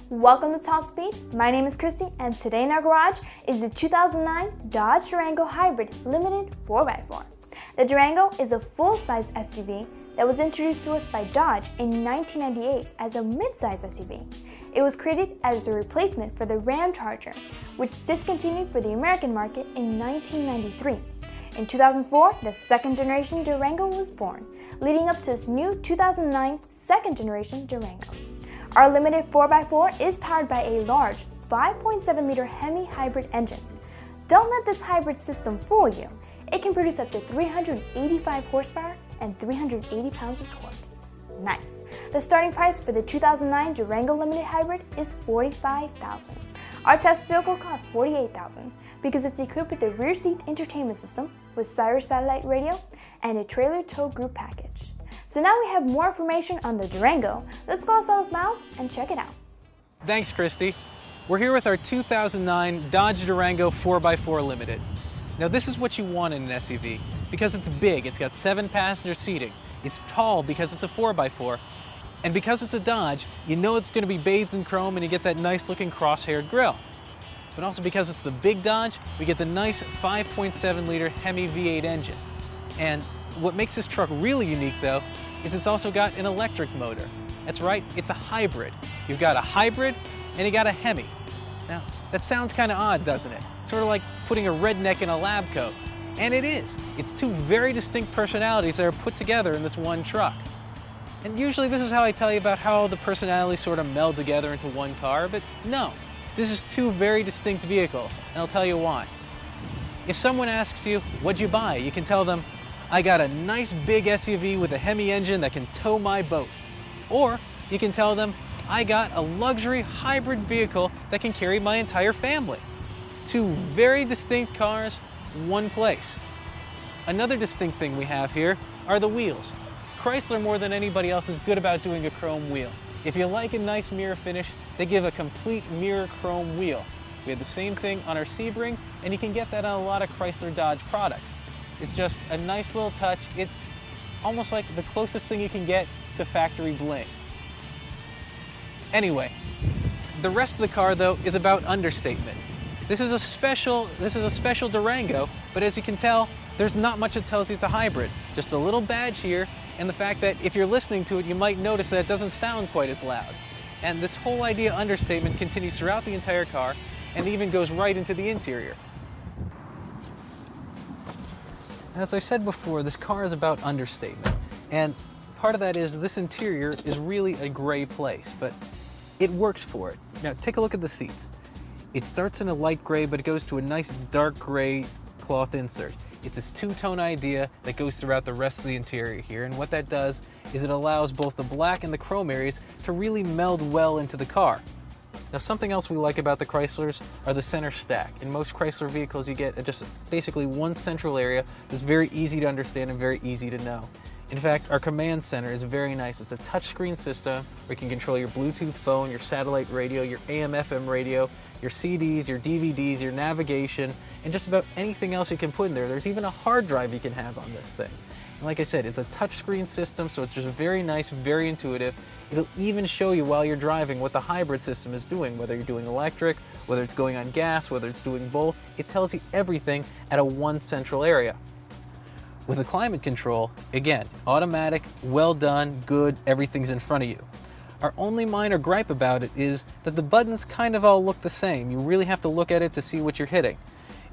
Welcome to Top Speed. My name is Christy, and today in our garage is the 2009 Dodge Durango Hybrid Limited 4x4. The Durango is a full-size SUV that was introduced to us by Dodge in 1998 as a mid-size SUV. It was created as a replacement for the Ram Charger, which discontinued for the American market in 1993. In 2004, the second-generation Durango was born, leading up to this new 2009 second-generation Durango. Our limited 4x4 is powered by a large 5.7-liter Hemi hybrid engine. Don't let this hybrid system fool you. It can produce up to 385 horsepower and 380 pounds of torque. Nice. The starting price for the 2009 Durango Limited Hybrid is $45,000. Our test vehicle costs $48,000 because it's equipped with a rear seat entertainment system with Sirius satellite radio and a trailer tow group package. So now we have more information on the Durango. Let's go outside with Miles and check it out. Thanks, Christy. We're here with our 2009 Dodge Durango 4x4 Limited. Now this is what you want in an SUV because it's big, it's got 7-passenger seating, it's tall because it's a 4x4, and because it's a Dodge, you know it's going to be bathed in chrome and you get that nice looking cross-haired grille. But also because it's the big Dodge, we get the nice 5.7-liter Hemi V8 engine. And what makes this truck really unique though, is it's also got an electric motor. That's right, it's a hybrid. You've got a hybrid and you got a Hemi. Now, that sounds kind of odd, doesn't it? Sort of like putting a redneck in a lab coat. And it is. It's two very distinct personalities that are put together in this one truck. And usually this is how I tell you about how the personalities sort of meld together into one car, but no. This is two very distinct vehicles, and I'll tell you why. If someone asks you, what'd you buy? You can tell them, I got a nice big SUV with a Hemi engine that can tow my boat. Or you can tell them, I got a luxury hybrid vehicle that can carry my entire family. Two very distinct cars, one place. Another distinct thing we have here are the wheels. Chrysler, more than anybody else, is good about doing a chrome wheel. If you like a nice mirror finish, they give a complete mirror chrome wheel. We have the same thing on our Sebring, and you can get that on a lot of Chrysler Dodge products. It's just a nice little touch. It's almost like the closest thing you can get to factory bling. Anyway, the rest of the car though is about understatement. This is a special Durango, but as you can tell, there's not much that tells you it's a hybrid. Just a little badge here, and the fact that if you're listening to it, you might notice that it doesn't sound quite as loud. And this whole idea of understatement continues throughout the entire car, and even goes right into the interior. As I said before, this car is about understatement, and part of that is this interior is really a gray place, but it works for it. Now take a look at the seats. It starts in a light gray, but it goes to a nice dark gray cloth insert. It's this two-tone idea that goes throughout the rest of the interior here, and what that does is it allows both the black and the chrome areas to really meld well into the car. Now something else we like about the Chryslers are the center stack. In most Chrysler vehicles you get just basically one central area that's very easy to understand and very easy to know. In fact, our command center is very nice. It's a touchscreen system where you can control your Bluetooth phone, your satellite radio, your AM/FM radio, your CDs, your DVDs, your navigation, and just about anything else you can put in there. There's even a hard drive you can have on this thing. And like I said, it's a touchscreen system, so it's just very nice, very intuitive. It'll even show you while you're driving what the hybrid system is doing, whether you're doing electric, whether it's going on gas, whether it's doing both. It tells you everything at a one central area. With the climate control, again, automatic, well done, good, everything's in front of you. Our only minor gripe about it is that the buttons kind of all look the same. You really have to look at it to see what you're hitting.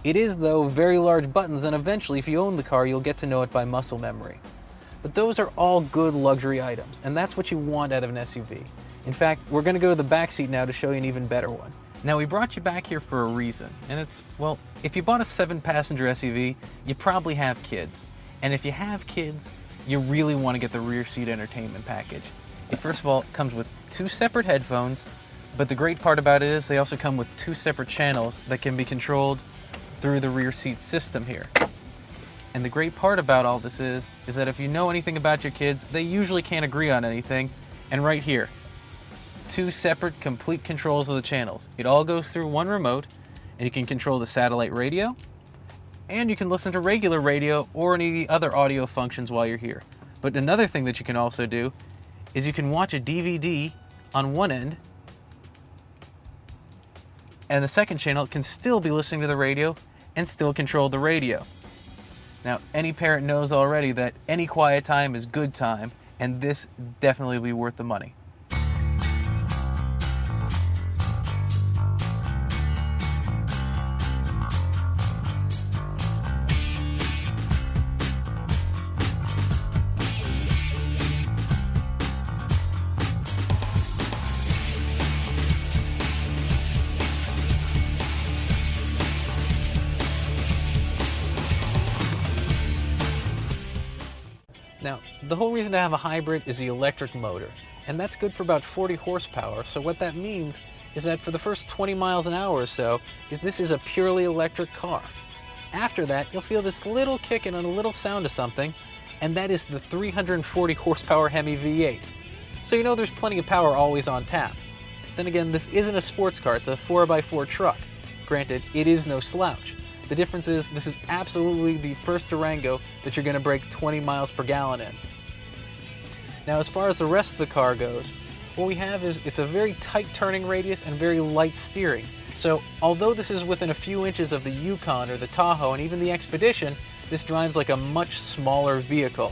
It is, though, very large buttons, and eventually, if you own the car, you'll get to know it by muscle memory. But those are all good luxury items, and that's what you want out of an SUV. In fact, we're going to go to the back seat now to show you an even better one. Now, we brought you back here for a reason, and it's, well, if you bought a 7-passenger SUV, you probably have kids. And if you have kids, you really want to get the rear seat entertainment package. First of all, it comes with 2 separate headphones, but the great part about it is they also come with 2 separate channels that can be controlled through the rear seat system here. And the great part about all this is that if you know anything about your kids, they usually can't agree on anything. And right here, 2 separate complete controls of the channels. It all goes through one remote, and you can control the satellite radio, and you can listen to regular radio or any of the other audio functions while you're here. But another thing that you can also do is you can watch a DVD on one end And the second channel can still be listening to the radio and still control the radio. Now, any parent knows already that any quiet time is good time, and this definitely will be worth the money. Now, the whole reason to have a hybrid is the electric motor, and that's good for about 40 horsepower, so what that means is that for the first 20 miles an hour or so, this is a purely electric car. After that, you'll feel this little kick and a little sound of something, and that is the 340 horsepower Hemi V8. So you know there's plenty of power always on tap. Then again, this isn't a sports car, it's a 4x4 truck. Granted, it is no slouch. The difference is this is absolutely the first Durango that you're going to break 20 miles per gallon in. Now, as far as the rest of the car goes, what we have is it's a very tight turning radius and very light steering. So although this is within a few inches of the Yukon or the Tahoe and even the Expedition, this drives like a much smaller vehicle.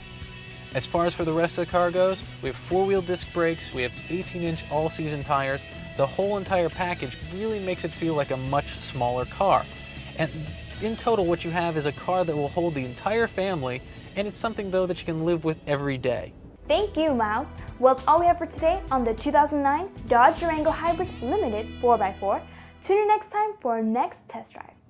As far as for the rest of the car goes, we have 4-wheel disc brakes, we have 18-inch all-season tires. The whole entire package really makes it feel like a much smaller car. And in total, what you have is a car that will hold the entire family, and it's something though that you can live with every day. Thank you, Miles. Well, that's all we have for today on the 2009 Dodge Durango Hybrid Limited 4x4. Tune in next time for our next test drive.